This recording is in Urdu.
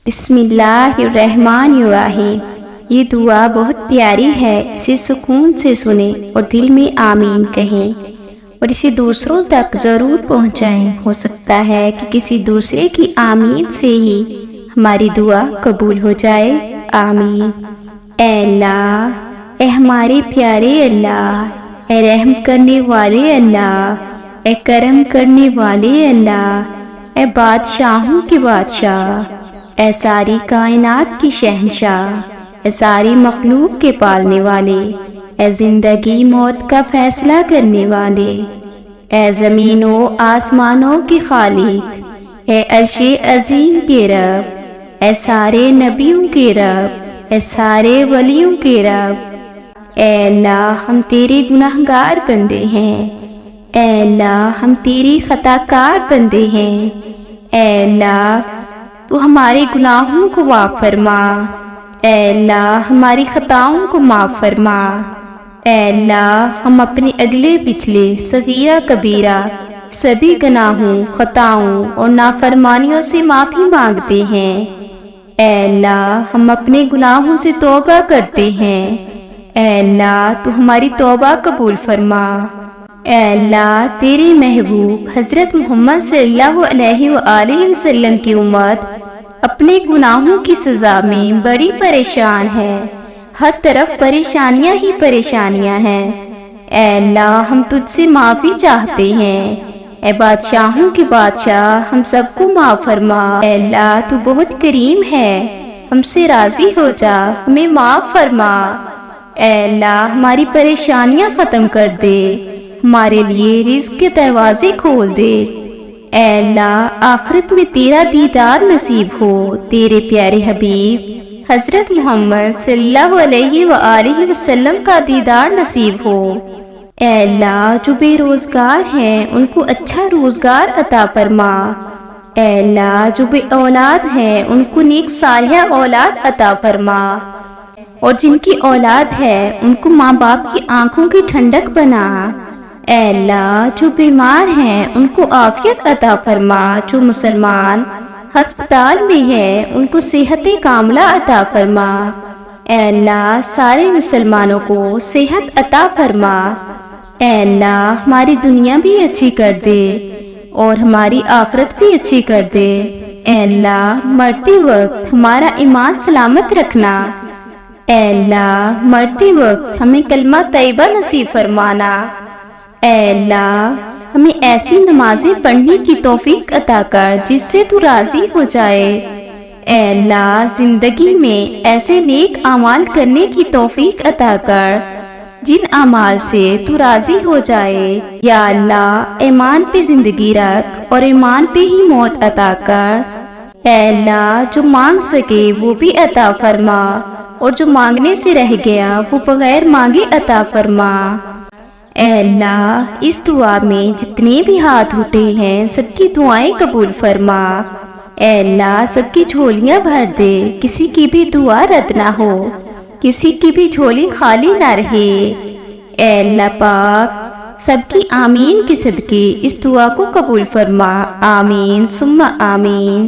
بسم اللہ الرحمن الرحیم۔ یہ دعا بہت پیاری ہے، اسے سکون سے سنیں اور دل میں آمین کہیں اور اسے دوسروں تک ضرور پہنچائیں۔ ہو سکتا ہے کہ کسی دوسرے کی آمین سے ہی ہماری دعا قبول ہو جائے۔ آمین۔ اے اللہ، اے ہمارے پیارے اللہ، اے رحم کرنے والے اللہ، اے کرم کرنے والے اللہ، اے بادشاہوں کے بادشاہ، اے ساری کائنات کی شہنشاہ، اے ساری مخلوق کے پالنے والے، اے زندگی موت کا فیصلہ کرنے والے، اے زمین و آسمانوں کے خالق، اے عرش عظیم کے رب، اے سارے نبیوں کے رب، اے سارے ولیوں کے رب۔ اے اللہ، ہم تیرے گناہگار بندے ہیں۔ اے اللہ، ہم تیری خطا کار بندے ہیں۔ اے اللہ، تو ہمارے گناہوں کو معاف فرما۔ اے اللہ، ہماری خطاؤں کو معاف فرما۔ اے اللہ، ہم اپنے اگلے پچھلے صغیرہ کبیرہ سبھی گناہوں، خطاؤں اور نافرمانیوں سے معافی مانگتے ہیں۔ اے اللہ، ہم اپنے گناہوں سے توبہ کرتے ہیں۔ اے اللہ، تو ہماری توبہ قبول فرما۔ اے اللہ، تیرے محبوب حضرت محمد صلی اللہ علیہ وآلہ وسلم کی امت اپنے گناہوں کی سزا میں بڑی پریشان ہے۔ ہر طرف پریشانیاں ہی پریشانیاں ہیں۔ اے اللہ، ہم تجھ سے معافی چاہتے ہیں۔ اے بادشاہوں کے بادشاہ، ہم سب کو معاف فرما۔ اے اللہ، تو بہت کریم ہے، ہم سے راضی ہو جا، ہمیں معاف فرما۔ اے اللہ، ہماری پریشانیاں ختم کر دے، ہمارے لیے رزق کے دروازے کھول دے۔ اے اللہ، آخرت میں تیرا دیدار نصیب ہو، تیرے پیارے حبیب حضرت محمد صلی اللہ علیہ وآلہ وسلم کا دیدار نصیب ہو۔ اے اللہ، جو بے روزگار ہیں ان کو اچھا روزگار عطا فرما۔ اے اللہ، جو بے اولاد ہیں ان کو نیک صالحہ اولاد عطا فرما، اور جن کی اولاد ہے ان کو ماں باپ کی آنکھوں کی ٹھنڈک بنا۔ اے اللہ، جو بیمار ہیں ان کو عافیت عطا فرما، جو مسلمان ہسپتال میں ہے ان کو صحت کاملہ عطا فرما۔ اے اللہ، سارے مسلمانوں کو صحت عطا فرما۔ اے اللہ، ہماری دنیا بھی اچھی کر دے اور ہماری آخرت بھی اچھی کر دے۔ اے اللہ، مرتے وقت ہمارا ایمان سلامت رکھنا۔ اے اللہ، مرتے وقت ہمیں کلمہ طیبہ نصیب فرمانا۔ اے اللہ، ہمیں ایسی نمازیں پڑھنے کی توفیق عطا کر جس سے تو راضی ہو جائے۔ اے اللہ، زندگی میں ایسے نیک اعمال کرنے کی توفیق عطا کر جن اعمال سے تو راضی ہو جائے۔ یا اللہ، ایمان پہ زندگی رکھ اور ایمان پہ ہی موت عطا کر۔ اے اللہ، جو مانگ سکے وہ بھی عطا فرما، اور جو مانگنے سے رہ گیا وہ بغیر مانگے عطا فرما۔ اے اللہ، اس دعا میں جتنے بھی ہاتھ اٹھے ہیں سب کی دعائیں قبول فرما۔ اے اللہ، سب کی جھولیاں بھر دے، کسی کی بھی دعا رد نہ ہو، کسی کی بھی جھولی خالی نہ رہے۔ اے اللہ پاک، سب کی آمین کے صدقے اس دعا کو قبول فرما۔ آمین ثم آمین۔